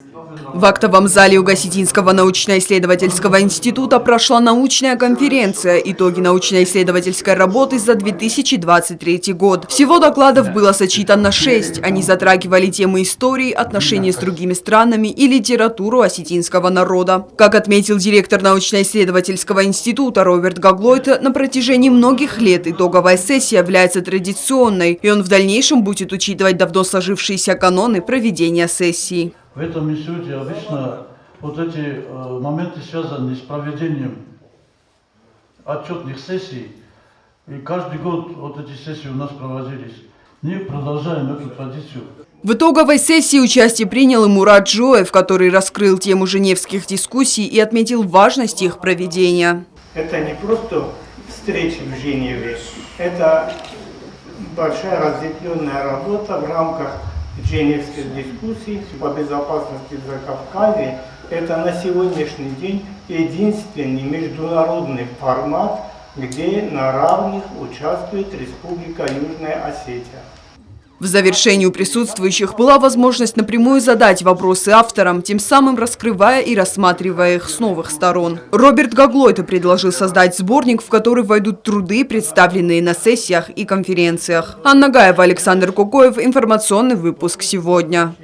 В актовом зале Угаситинского научно-исследовательского института прошла научная конференция «Итоги научно-исследовательской работы за 2023 год». Всего докладов было сочетано 6. Они затрагивали темы истории, отношения с другими странами и литературу осетинского народа. Как отметил директор научно-исследовательского института Роберт Гаглойте, на протяжении многих лет итоговая сессия является традиционной, и он в дальнейшем будет учитывать давно сложившиеся каноны проведения сессии. В этом институте обычно вот эти моменты связаны с проведением отчетных сессий. И каждый год вот эти сессии у нас проводились. Мы продолжаем эту традицию. В итоговой сессии участие принял и Мурат Джоев, который раскрыл тему женевских дискуссий и отметил важность их проведения. Это не просто встречи в Женеве, это большая разветвленная работа в рамках женевских дискуссий по безопасности в Закавказье. Это на сегодняшний день единственный международный формат, где на равных участвует Республика Южная Осетия. В завершении у присутствующих была возможность напрямую задать вопросы авторам, тем самым раскрывая и рассматривая их с новых сторон. Роберт Гаглойте предложил создать сборник, в который войдут труды, представленные на сессиях и конференциях. Анна Гаева, Александр Кукоев. Информационный выпуск сегодня.